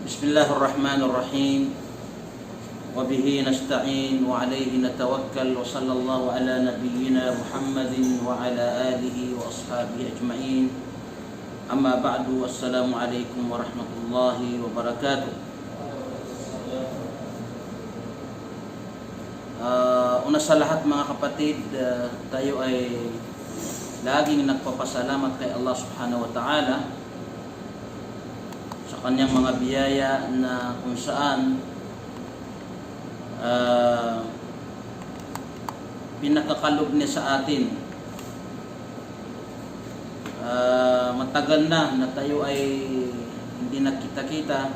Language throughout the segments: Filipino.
Bismillahirrahmanirrahim. Wa bihi nasta'in wa alayhi natawakkal wa sallallahu ala nabiyyina Muhammadin wa ala alihi wa ashabihi ajma'in. Amma ba'du, assalamu alaikum warahmatullahi wabarakatuh. Una sa lahat mga kapatid, tayo ay laging nagpapasalamat kay Allah subhanahu wa ta'ala sa kanyang mga biyaya na kung saan pinakakalob niya sa atin. Matagal na tayo ay hindi nakita-kita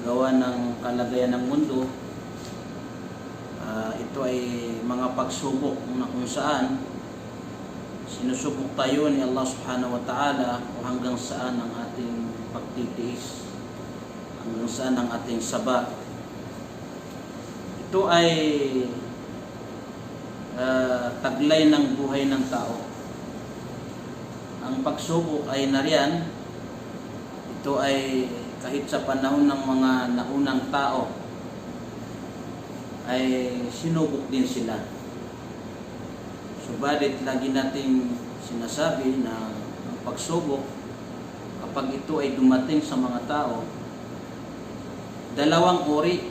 gawa ng kalagayan ng mundo. Ito ay mga pagsubok na kung saan sinusubok tayo ni Allah subhanahu wa ta'ala kung hanggang saan ang ating pagtitiis, hanggang saan ang ating saba. Ito ay taglay ng buhay ng tao. Ang pagsubok ay nariyan. Ito ay kahit sa panahon ng mga naunang tao ay sinubok din sila. Subalit lagi nating sinasabi na ang pagsubok, kapag ito ay dumating sa mga tao, dalawang uri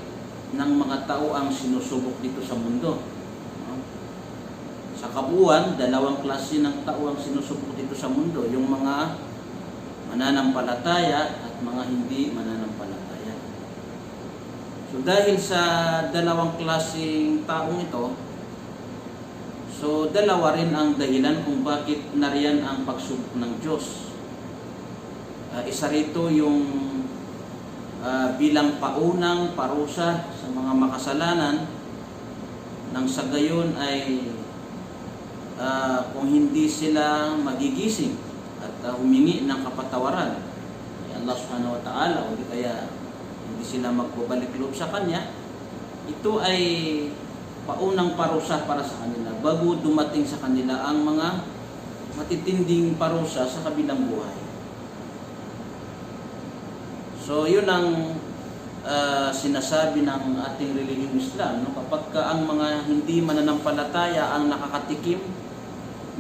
ng mga tao ang sinusubok dito sa mundo. Sa kabuuan, dalawang klase ng tao ang sinusubok dito sa mundo, yung mga mananampalataya at mga hindi mananampalataya. So dahil sa dalawang klaseng taong ito, so dalawa rin ang dahilan kung bakit nariyan ang pagsubok ng Diyos. Isa rito yung bilang paunang parusa sa mga makasalanan, nang sa gayon ay kung hindi sila magigising at humingi ng kapatawaran kay Allah subhanahu wa ta'ala, o di kaya hindi sila magbabalik loob sa Kanya, ito ay paunang parusa para sa kanila bago dumating sa kanila ang mga matitinding parusa sa kabilang buhay. So yun ang sinasabi ng ating relihiyong Islam, no? Kapag ang mga hindi mananampalataya ang nakakatikim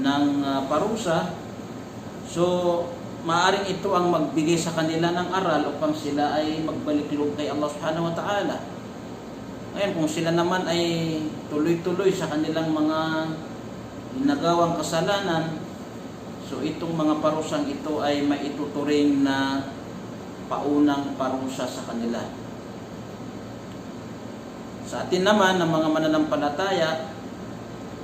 ng parusa, so maaring ito ang magbigay sa kanila ng aral upang sila ay magbalik loob kay Allah subhanahu wa ta'ala. Ngayon, kung sila naman ay tuloy-tuloy sa kanilang mga ginagawang kasalanan, so itong mga parusang ito ay maituturing na paunang parusa sa kanila. Sa atin naman, ng mga mananampalataya,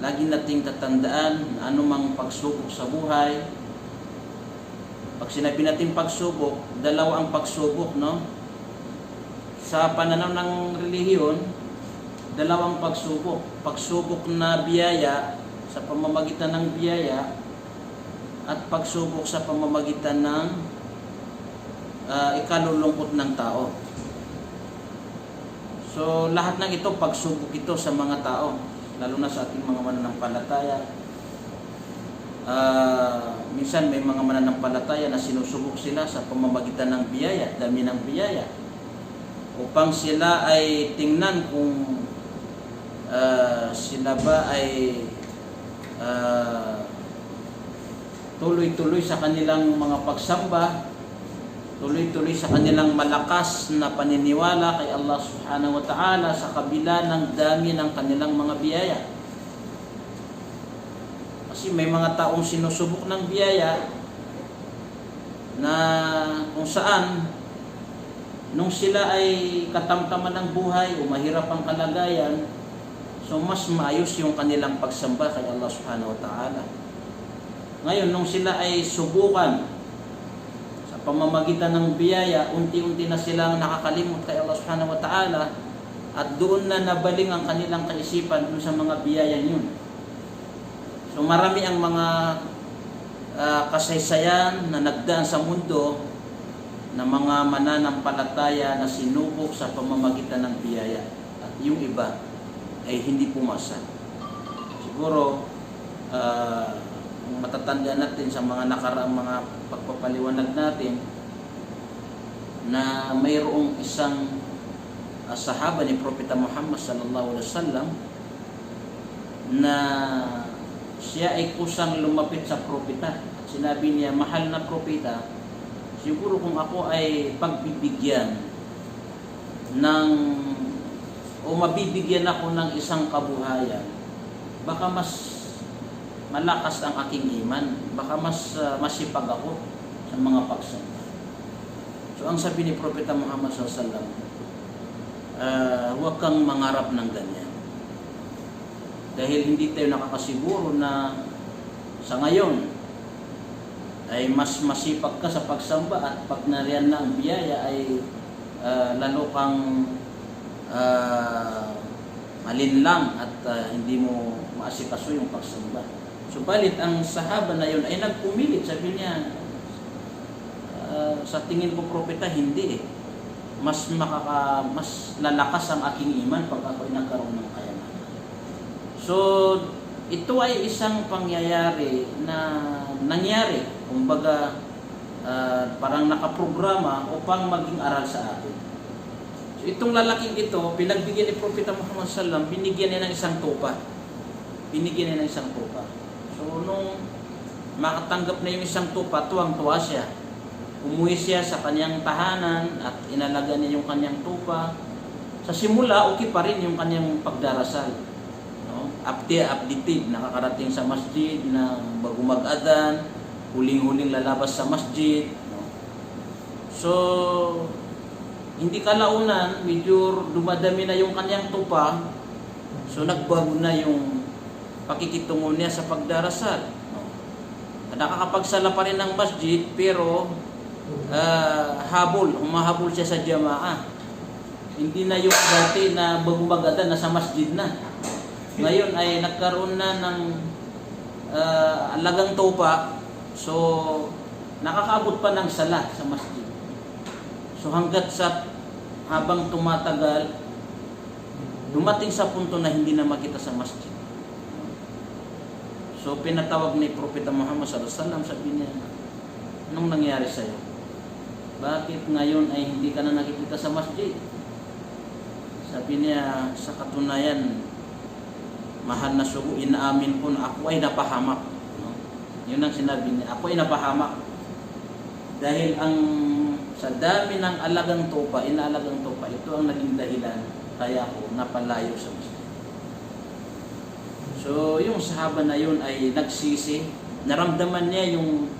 lagi nating tatandaan na anumang pagsubok sa buhay. Pag sinabi natin pagsubok, dalawa ang pagsubok, no? Sa pananaw ng relihiyon, dalawang pagsubok. Pagsubok na biyaya sa pamamagitan ng biyaya at pagsubok sa pamamagitan ng ikalulungkot ng tao. So lahat ng ito, pagsubok ito sa mga tao, lalo na sa ating mga mananampalataya. Minsan may mga mananampalataya na sinusubok sila sa pamamagitan ng biyaya, dami ng biyaya, upang sila ay tingnan kung sila ba ay tuloy-tuloy sa kanilang mga pagsamba, tuloy-tuloy sa kanilang malakas na paniniwala kay Allah subhanahu wa ta'ala sa kabila ng dami ng kanilang mga biyaya. Kasi may mga taong sinusubok ng biyaya na kung saan nung sila ay katamtaman ng buhay o mahirap ang kalagayan, so mas maayos yung kanilang pagsamba kay Allah subhanahu wa ta'ala. Ngayon, nung sila ay subukan pamamagitan ng biyaya, unti-unti na silang nakakalimot kay Allah subhanahu wa ta'ala at doon na nabaling ang kanilang kaisipan doon sa mga biyaya yun. So marami ang mga kasaysayan na nagdaan sa mundo na mga mananampalataya na sinubok sa pamamagitan ng biyaya at yung iba ay hindi pumasa. Siguro matatandaan natin sa mga nakaraang mga pagpapaliwanag natin, na mayroong isang sahaba ni Propeta Muhammad sallallahu alaihi wasallam na siya ay kusang lumapit sa propeta. At sinabi niya, mahal na propeta, siguro kung ako ay pagbibigyan ng o mabibigyan ako ng isang kabuhayan, baka mas malakas ang aking iman, baka mas masipag ako sa mga pagsamba. So ang sabi ni Propeta Muhammad SAW, huwag kang mangarap ng ganyan. Dahil hindi tayo nakakasiguro na sa ngayon ay mas masipag ka sa pagsamba at pag nariyan na ang biyaya ay lalo kang malinlang at hindi mo maasikaso yung pagsamba. Subalit ang sahaba na yun ay nagpumilit, sabi niya, sa tingin ko propeta hindi eh. Mas lalakas ang aking iman pag ako'y nagkaroon ng kayamanan. So ito ay isang pangyayari na nangyari, kumbaga parang nakaprograma upang maging aral sa atin. So itong lalaking ito, pinagbigyan ni Propeta Muhammad SAW, binigyan niya ng isang tupa. Binigyan niya ng isang tupa. So nung makatanggap na yung isang tupa, tuwang-tuwa siya. Umuwi siya sa kanyang tahanan at inalaga niya yung kanyang tupa. Sa simula, okay pa rin yung kanyang pagdarasal. No? Updated, nakakarating sa masjid na bago mag-adan, huling-huling lalabas sa masjid. No? So, hindi kalaunan, medyo dumadami na yung kanyang tupa. So, nagbago na yung pakikitungo niya sa pagdarasal. No? Nakakapagsala pa rin ng masjid, pero humahabol siya sa jamaa. Hindi na yung dati na bagumagada na sa masjid na. Ngayon ay nagkaroon na ng alagang tupa, so nakakaabot pa ng sala sa masjid. So hanggat sa habang tumatagal, dumating sa punto na hindi na makita sa masjid. So pinatawag ni Propeta Muhammad SAW, sabi niya, anong nangyari sa'yo? Bakit ngayon ay hindi ka na nakikita sa masjid? Sabi niya, sa katunayan, mahal na sugo, inaamin ko na ako ay napahamak. No? Yun ang sinabi niya, ako ay napahamak. Dahil sa dami ng alagang tupa, inaalagang tupa, ito ang naging dahilan, kaya ako napalayo sa masjid. So, yung sahaba na yun ay nagsisi, naramdaman niya yung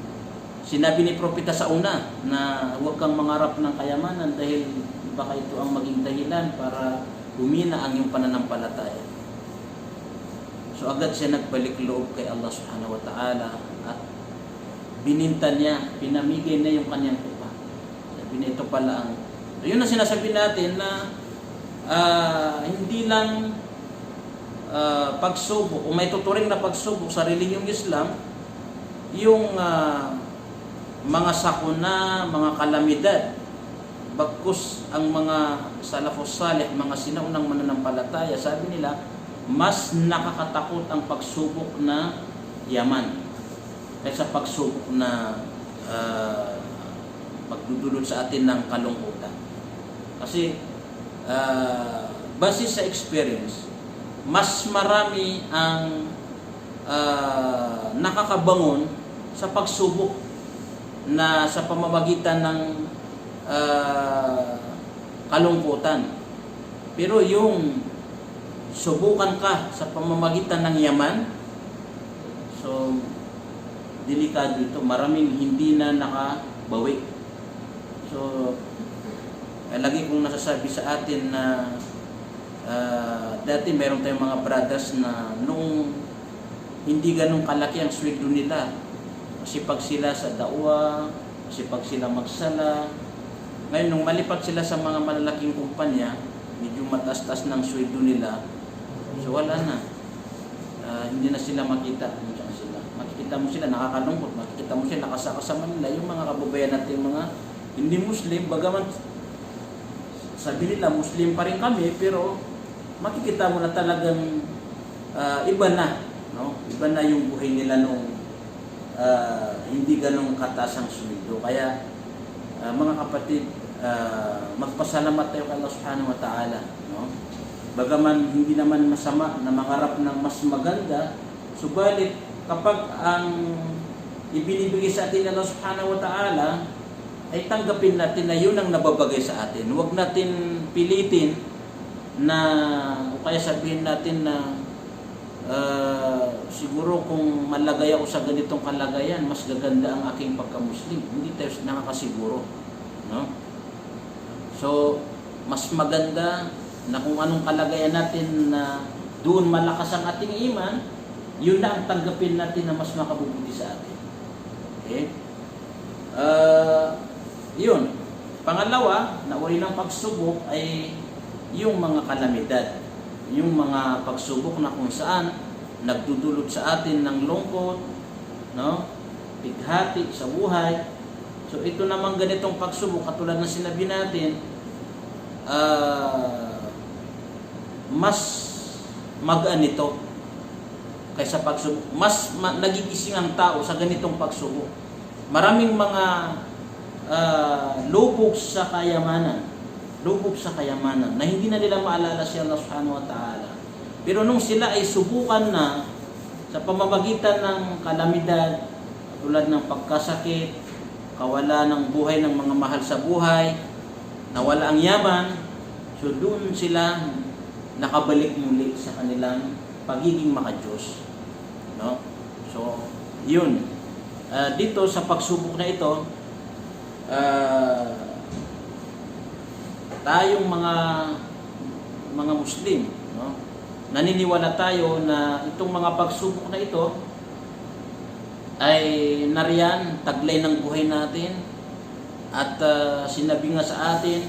sinabi ni Propeta sa una na huwag kang mangarap ng kayamanan dahil baka ito ang maging dahilan para humina ang iyong pananampalataya. So agad siya nagbalik loob kay Allah Subhanahu wa Ta'ala at bininta niya, pinamigay niya yung kanyang tupa. Sabi niya, ito pala ang... So yun ang sinasabi natin na hindi lang pagsubok o may tuturing na pagsubok sa relihiyong Islam, yung mga sakuna, mga kalamidad, bagkus ang mga salafus salih, mga sinaunang mananampalataya, sabi nila, mas nakakatakot ang pagsubok na yaman kaysa pagsubok na magdudulot sa atin ng kalungkutan. Kasi base sa experience, mas marami ang nakakabangon sa pagsubok na sa pamamagitan ng kalungkutan. Pero yung subukan ka sa pamamagitan ng yaman, so delikado ito. Maraming hindi na nakabawi. So lagi kong nasasabi sa atin na dati meron tayong mga brothers na nung hindi ganun kalaki ang sweldo nila, masipag sila sa dawa, masipag sila magsala. Ngayon, nung malipat sila sa mga malalaking kumpanya, medyo mataas-taas ng sweldo nila, so wala na. Hindi na sila makita. Makikita mo sila nakakalungkot, makikita mo sila nakasaka sa Manila. Yung mga kababayan natin, mga hindi Muslim, bagaman sabi nila Muslim pa rin kami, pero makikita mo na talagang iba na. No? Iba na yung buhay nila nung hindi ganong kataas ang sweldo. Kaya mga kapatid, magpasalamat tayo kay Allah subhanahu wa ta'ala, no? Bagaman hindi naman masama na mangarap ng mas maganda, subalit kapag ang ibinibigay sa atin ng Allah subhanahu wa ta'ala, ay tanggapin natin na yun ang nababagay sa atin. Huwag natin pilitin na, o kaya sabihin natin na siguro kung malagay ako sa ganitong kalagayan, mas gaganda ang aking pagka-Muslim. Hindi tayo nakakasiguro, no? So, mas maganda na kung anong kalagayan natin na doon malakas ang ating iman, yun na ang tanggapin natin na mas makabubuti sa atin. Okay? Yun. Pangalawa, na uri ng pagsubok ay yung mga kalamidad. Yung mga pagsubok na kung saan nagdudulot sa atin ng lungkot, no? Pighati sa buhay. So ito naman ganitong pagsubok, katulad ng sinabi natin, mas magaan ito kaysa pagsubok. Mas nagigising ang tao sa ganitong pagsubok. Maraming mga lubog sa kayamanan na hindi na nila maalala si Allah subhanahu wa ta'ala. Pero nung sila ay subukan na sa pamamagitan ng kalamidad, tulad ng pagkasakit, kawala ng buhay ng mga mahal sa buhay, nawala ang yaman, so doon sila nakabalik muli sa kanilang pagiging makadiyos, no? So yun, dito sa pagsubok na ito, tayong mga Muslim, no? Naniniwala tayo na itong mga pagsubok na ito ay nariyan, taglay ng buhay natin, at sinabi nga sa atin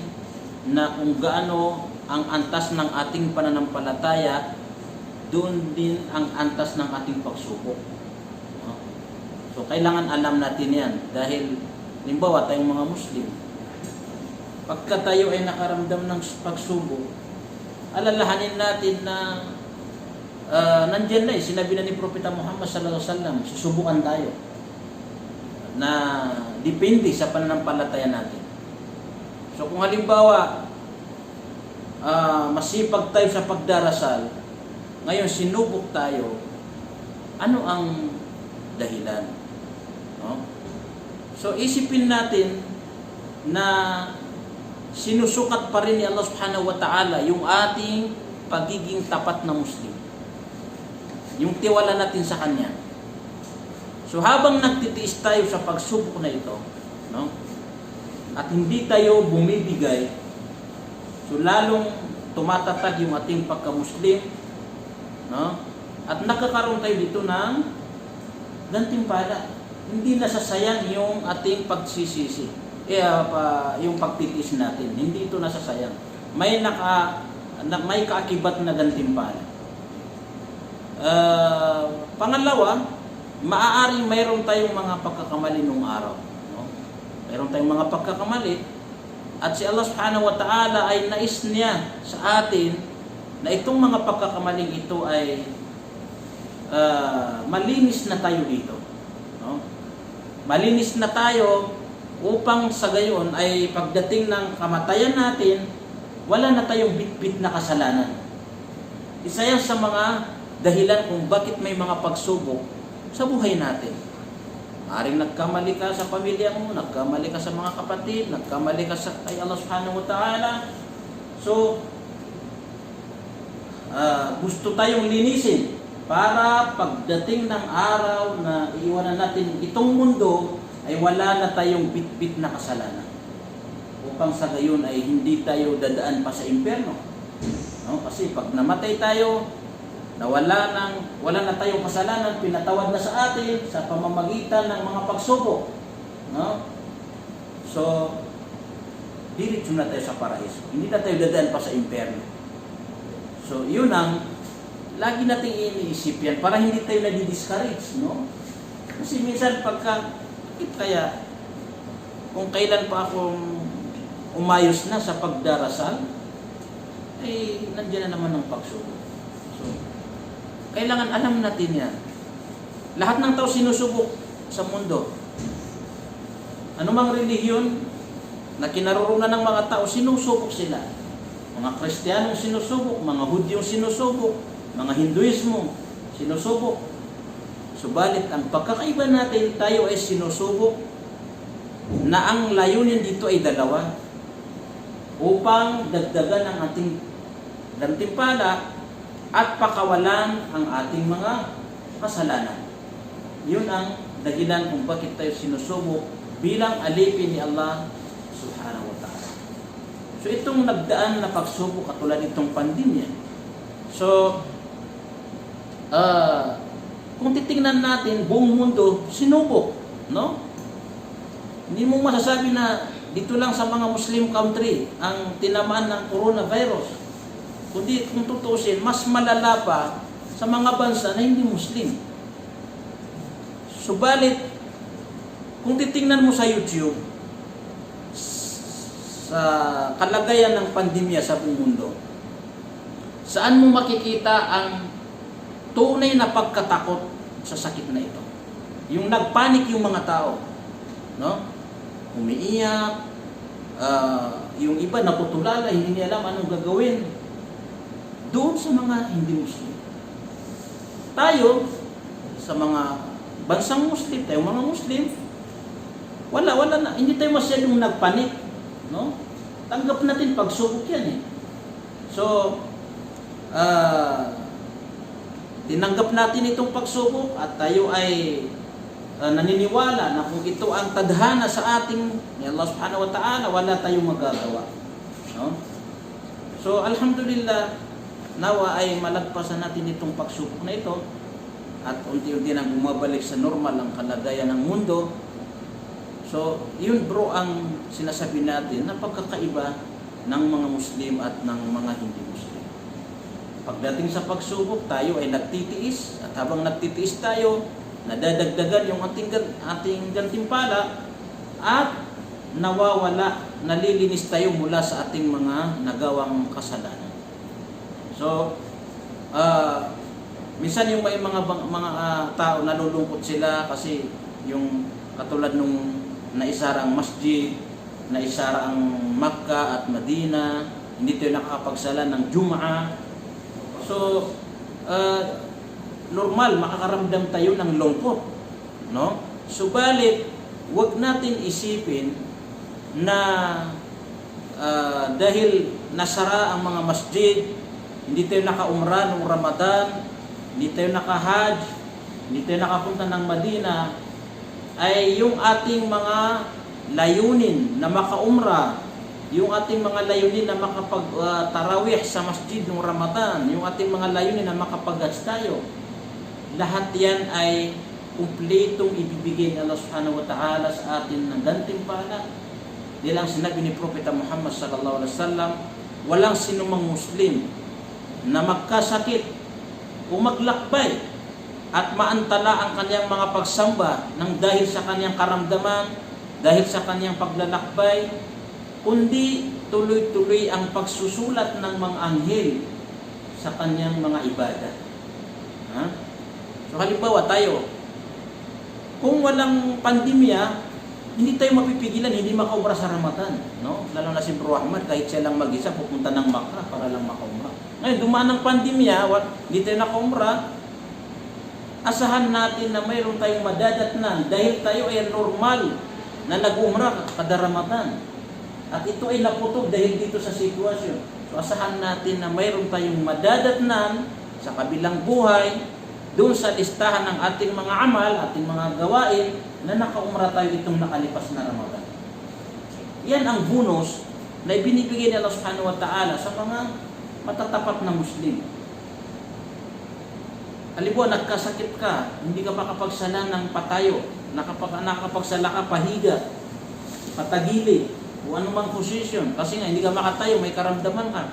na kung gaano ang antas ng ating pananampalataya, doon din ang antas ng ating pagsubok, no? So kailangan alam natin yan, dahil halimbawa tayong mga Muslim, pagka tayo ay nakaramdam ng pagsubok, alalahanin natin na nandyan na sinabi na ni Propeta Muhammad sallallahu alaihi wasallam, susubukan tayo na depende sa pananampalataya natin. So kung halimbawa masipag tayo sa pagdarasal, ngayon sinubok tayo, ano ang dahilan, no? So isipin natin na sinusukat pa rin ni Allah subhanahu wa ta'ala yung ating pagiging tapat na Muslim, yung tiwala natin sa Kanya. So habang nagtitiis tayo sa pagsubok na ito, no, at hindi tayo bumibigay, so lalong tumatatag yung ating pagka-Muslim, no, at nakakaroon tayo dito ng gantimpala. Hindi nasasayang yung ating pagsisisi, yung pagtitiis natin. Hindi ito nasasayang. May kaakibat na gantimpala. Pangalawa, maaaring mayroon tayong mga pagkakamali nung araw, no? Mayroon tayong mga pagkakamali, at si Allah subhanahu wa ta'ala ay nais niya sa atin na itong mga pagkakamaling ito ay malinis na tayo dito, no? Malinis na tayo upang sa gayon ay pagdating ng kamatayan natin, wala na tayong bitbit na kasalanan. Isa yan sa mga dahilan kung bakit may mga pagsubok sa buhay natin. Maaaring nagkamali ka sa pamilya mo, nagkamali ka sa mga kapatid, nagkamali ka sa kay Allah subhanahu wa ta'ala. So, gusto tayong linisin para pagdating ng araw na iiwanan natin itong mundo, ay wala na tayong bitbit na kasalanan. Upang sa gayon ay hindi tayo dadaan pa sa impyerno, no? Kasi pag namatay tayo, na wala na tayong kasalanan, pinatawad na sa atin sa pamamagitan ng mga pagsubok, no? So, diretso na tayo sa paraiso. Hindi na tayo dadaan pa sa impyerno. So, yun ang lagi nating iniisip yan para hindi tayo nadi-discourage, no? Kasi minsan kaya kung kailan pa akong umayos na sa pagdarasal, ay nandiyan na naman ang pagsubok. So, kailangan alam natin yan. Lahat ng tao sinusubok sa mundo. Anumang relihiyon, na kinaroroonan ng mga tao, sinusubok sila. Mga Kristiyanong sinusubok, mga Hudyong sinusubok, mga Hinduismo sinusubok. Subalit ang pagkakaiba natin, tayo ay sinusubok na ang layunin dito ay dalawa, upang dagdagan ang ating gantimpala at pakawalan ang ating mga kasalanan. Yun ang dahilan kung bakit tayo sinusubok bilang alipin ni Allah subhanahu wa ta'ala. So itong nagdaan na pagsubok katulad itong pandemya. So kung titingnan natin, buong mundo sinubok, no? Hindi mo masasabi na dito lang sa mga Muslim country ang tinamaan ng coronavirus. Kundi kung tutusin, mas malala pa sa mga bansa na hindi Muslim. Subalit, kung titingnan mo sa YouTube, sa kalagayan ng pandemya sa buong mundo, saan mo makikita ang tunay na pagkatakot sa sakit na ito? Yung nagpanik yung mga tao, no? Umiiyak, yung iba naputulala, hindi niya alam anong gagawin. Doon sa mga hindi Muslim. Tayo, sa mga bansang Muslim, tayo mga Muslim, wala na, hindi tayo masyadong nagpanik, no? Tanggap natin pagsubok yan eh. So, tinanggap natin itong pagsubok at tayo ay naniniwala na kung ito ang tadhana sa ating ni Allah subhanahu wa ta'ala, wala tayong magagawa, no? So, alhamdulillah, nawa ay malagpasan natin itong pagsubok na ito at unti-unti nang bumabalik sa normal ang kalagayan ng mundo. So, yun bro ang sinasabi natin na pagkakaiba ng mga Muslim at ng mga hindi Muslim. Pagdating sa pagsubok, tayo ay nagtitiis at habang nagtitiis tayo, nadadagdagan yung ating gantimpala at nawawala, nalilinis tayo mula sa ating mga nagawang kasalanan. So, minsan yung may mga tao nalulungkot sila kasi yung katulad nung naisara ang masjid, naisara ang Makkah at Medina, hindi tayo nakakapagsala ng Jum'ah. So, normal, makakaramdam tayo ng lungkot, no? Subalit, wag natin isipin na dahil nasara ang mga masjid, hindi tayo naka-umrah noong Ramadan, hindi tayo naka-hajj, hindi tayo nakapunta ng Madina, ay yung ating mga layunin na maka-umrah, yung ating mga layunin na makapag-tarawih sa masjid noong Ramadan, yung ating mga layunin na makapag-hajj tayo, lahat yan ay kumpletong ibibigay ni Allah subhanahu wa ta'ala sa atin ng gantimpala. Nilang sinabi ni Propeta Muhammad sallallahu alaihi wasallam, walang sinumang Muslim na magkasakit o maglakbay at maantala ang kanyang mga pagsamba ng dahil sa kanyang karamdaman, dahil sa kanyang paglalakbay, kundi tuloy-tuloy ang pagsusulat ng mga anghel sa kanyang mga ibada. Ha? So halimbawa tayo, kung walang pandemya, hindi tayo mapipigilan, hindi makaumrah sa Ramadan, no? Lalo na si Bro Ahmad, kahit siya lang mag-isa, pupunta ng Makkah para lang makaumrah. Ngayon, dumaan ng pandemya, hindi tayo nakaumrah, asahan natin na mayroon tayong madadatnan dahil tayo ay normal na nag-umrah kada Ramadan. At ito ay naputog dahil dito sa sitwasyon. So asahan natin na mayroon tayong madadatnan sa kabilang buhay, doon sa listahan ng ating mga amal, ating mga gawain, na nakaumrah tayo itong nakalipas na Ramadan. Yan ang bonus na ibinibigay ni Allah subhanahu wa ta'ala sa mga matatapat na Muslim. Halimbawa, nagkasakit ka, hindi ka makapagsala ng patayo, nakapagsala ka pahiga, patagili, o anumang posisyon, kasi nga hindi ka makatayo, may karamdaman ka.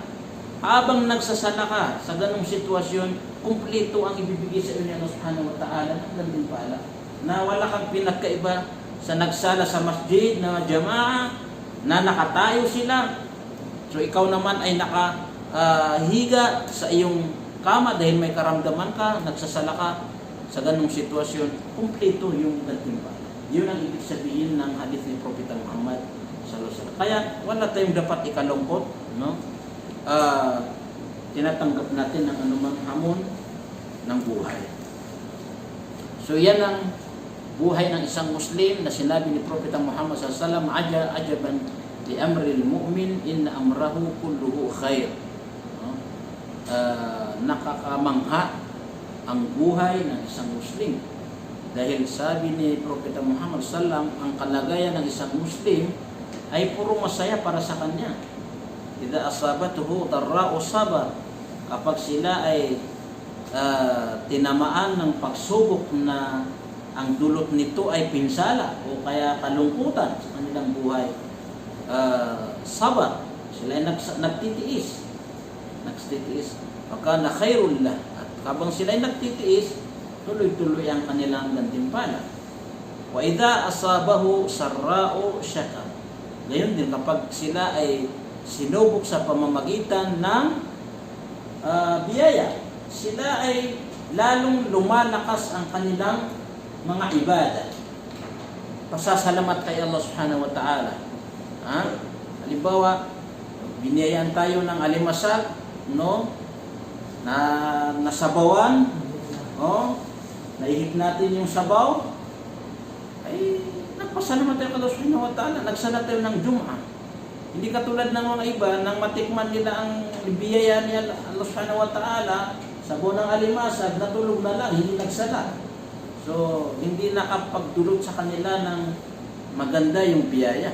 Habang nagsasala ka sa ganung sitwasyon, kumpleto ang ibibigay sa iyo ni Allah subhanahu wa ta'ala ng gantimpala. Na wala kang pinagkaiba sa nagsala sa masjid na jamaah, na nakatayo sila. So ikaw naman ay nakahiga sa iyong kama dahil may karamdaman ka, nagsasala ka sa ganung sitwasyon, kumpleto yung gantimpala. Yun ang ibig sabihin ng hadith ni Propeta Muhammad sallallahu alaihi wasallam. Kaya wala tayong dapat ikalungkot, no? Tinatanggap natin ang anumang hamon ng buhay. So yan ang buhay ng isang Muslim na sinabi ni Propeta Muhammad sallallahu alaihi wasallam, ajaban li amril mu'min inna amrahu kulluhu khair. No? Nakakamangha ang buhay ng isang Muslim. Dahil sabi ni Propeta Muhammad sallallahu alaihi wasallam, ang kalagayan ng isang Muslim ay puro masaya para sa kanya. Idza asabatuhu darra'u sabar. Kapag sila ay tinamaan ng pagsubok na ang dulot nito ay pinsala o kaya kalungkutan sa kanilang buhay, sabar, sila ay nagtitiis. Pagka na khairul lah, at habang sila ay nagtitiis, tuloy-tuloy ang kanilang gantimpala. Wa idza asabahu sarra'u syakar. Gayon din kapag sila ay sinubok sa pamamagitan ng biyaya, sila ay lalong lumalakas ang kanilang mga ibadah. Pasasalamat kay Allah subhanahu wa ta'ala. Halimbawa, biniyayaan tayo ng alimasag, no? Na nasabawan, naihip natin yung sabaw, ay nagpasalamat tayo kay Allah subhanahu wa ta'ala. Nagsala tayo ng Jum'ah. Hindi katulad ng mga iba, nang matikman nila ang biyaya ni Allah subhanahu wa ta'ala, sabaw ng alimasag, natulog na lang, hindi nagsala. So, hindi nakapagdulot sa kanila ng maganda yung biyaya.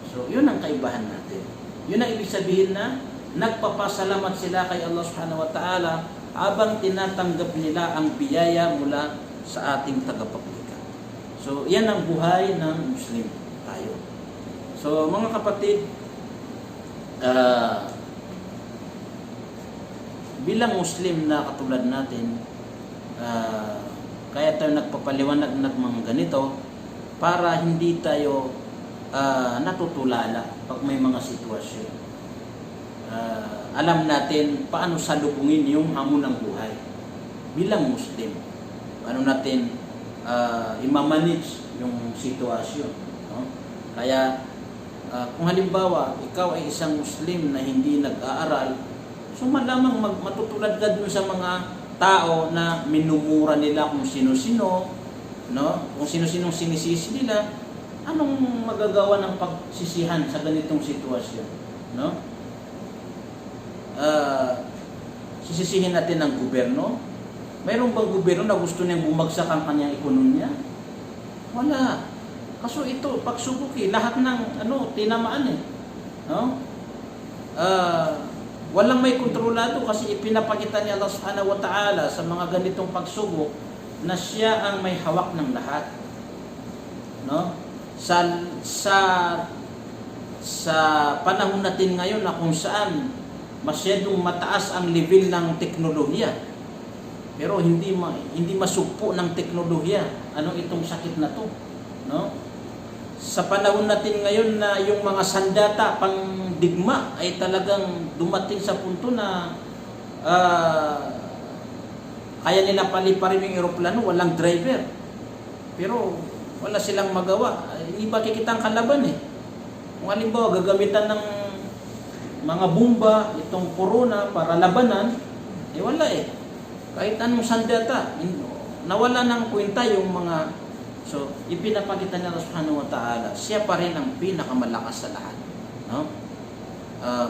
So, yun ang kaibahan natin. Yun ang ibig sabihin na nagpapasalamat sila kay Allah subhanahu wa ta'ala habang tinatanggap nila ang biyaya mula sa ating tagapaglikha. So, yan ang buhay ng Muslim tayo. So, mga kapatid, bilang Muslim na katulad natin, kaya tayo nagpapaliwanag ng mga ganito para hindi tayo natutulala pag may mga sitwasyon. Alam natin paano salubungin yung hamon ng buhay bilang Muslim. Paano natin i-manage yung sitwasyon. No? Kaya kung halimbawa ikaw ay isang Muslim na hindi nag-aaral, so malamang matutulad ka dun sa mga tao na minumura nila kung sino-sino, no? Kung sino-sinong sinisisi nila, anong magagawa ng pagsisihan sa ganitong sitwasyon, no? Sisisihin natin ang gobyerno. Mayroon bang gobyerno na gusto niyang bumagsak ang kanyang ekonomiya? Wala. Kaso ito, pagsubuki, lahat ng tinamaan no? Walang may kontrolado kasi ipinapakita ni Allah subhanahu wa ta'ala sa mga ganitong pagsubok na siya ang may hawak ng lahat. No? Sa panahon natin ngayon na kung saan masyadong mataas ang level ng teknolohiya, pero hindi masugpo ng teknolohiya anong itong sakit na to, no? Sa panahon natin ngayon na yung mga sandata pang digma ay talagang dumating sa punto na kaya nila paliparin yung eroplano, walang driver. Pero wala silang magawa. Hindi ba kikita ang kalaban Kung halimbawa gagamitan ng mga bomba, itong corona para labanan, wala Kahit anong sandata, nawala ng kwenta yung mga. So, ipinapakita niya Allah subhanahu wa ta'ala, siya pa rin ang pinakamalakas sa lahat. No?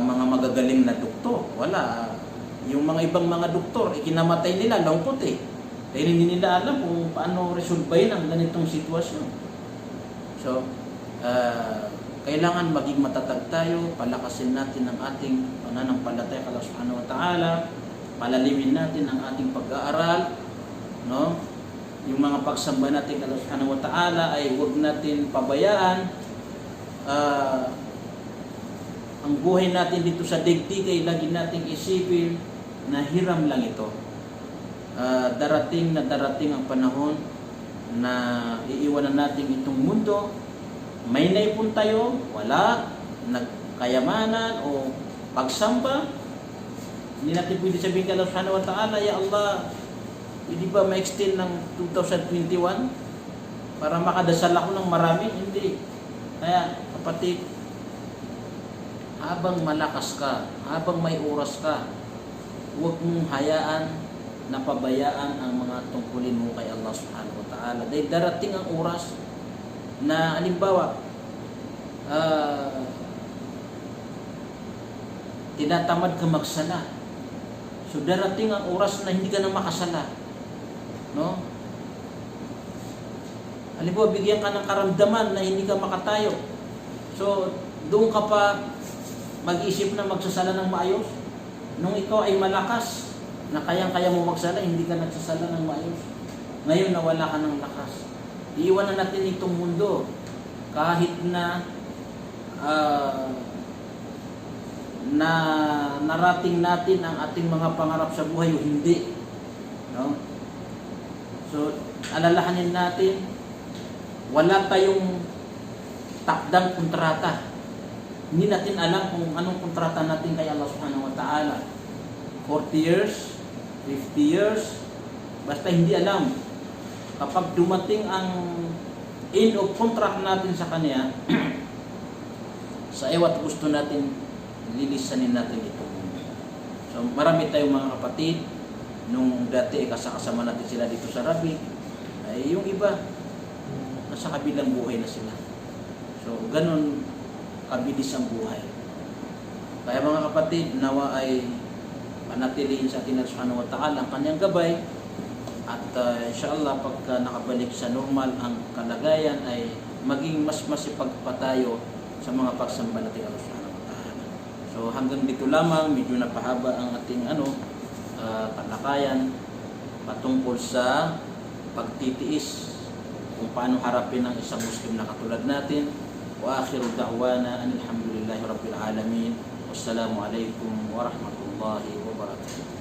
Mga magagaling na doktor, wala. Yung mga ibang mga doktor, ikinamatay nila, lungkot Dahil hindi nila alam kung paano resolbahin ang ganitong sitwasyon. So, kailangan maging matatag tayo, palakasin natin ang ating pananampalataya kay Allah subhanahu wa ta'ala, palalimin natin ang ating pag-aaral, no? Yung mga pagsamba natin kay Allah subhanahu wa ta'ala ay huwag natin pabayaan. Ang buhay natin dito sa daigdig ay lagi nating isipin na hiram lang ito. Darating ang panahon na iiwanan natin itong mundo. May naipon tayo, wala, nagkayamanan o pagsamba. Hindi natin pwede sabihin kay Allah subhanahu wa ta'ala, ya Allah, hindi ba ma-extend ng 2021 para makadasal ako ng marami? Hindi. Kaya kapatid, habang malakas ka, habang may oras ka, huwag mong hayaan na pabayaan ang mga tungkulin mo kay Allah subhanahu wa ta'ala. Dahil darating ang oras na halimbawa, tinatamad ka magsala. So darating ang oras na hindi ka na makasala. No? Halimbawa, bigyan ka ng karamdaman na hindi ka makatayo. So, doon ka pa mag-isip na magsasala ng maayos. Nung ikaw ay malakas, na kayang-kaya mo magsala, hindi ka nagsasala ng maayos. Ngayon, nawala ka ng lakas. Iiwanan natin itong mundo. Kahit na na narating natin ang ating mga pangarap sa buhay o hindi. No? So, alalahanin natin, wala tayong takdang kontrata. Hindi natin alam kung anong kontrata natin kay Allah subhanahu wa ta'ala. 40 years, 50 years, basta hindi alam. Kapag dumating ang end of contract natin sa Kanya, sa ewat gusto natin, lilisanin natin ito. So marami tayong mga kapatid, nung dati kasama natin sila dito sa Rabi, ay yung iba, nasa kabilang buhay na sila. So ganun kabilis ang buhay. Kaya mga kapatid, nawa ay panatilihin sa atin subhanahu wa ta'ala ang kanyang gabay, at inshallah pagka nakabalik sa normal ang kalagayan ay maging mas masipag pa tayo sa mga pagsamba natin Allah subhanahu wa ta'ala. So hanggang dito lamang, medyo napahaba ang ating talakayan patungkol sa pagtitiis, kung paano harapin ang isang Muslim na katulad natin. Wa akhiru da'wana alhamdulillahi rabbil alamin. Wassalamu alaikum warahmatullahi wabarakatuh.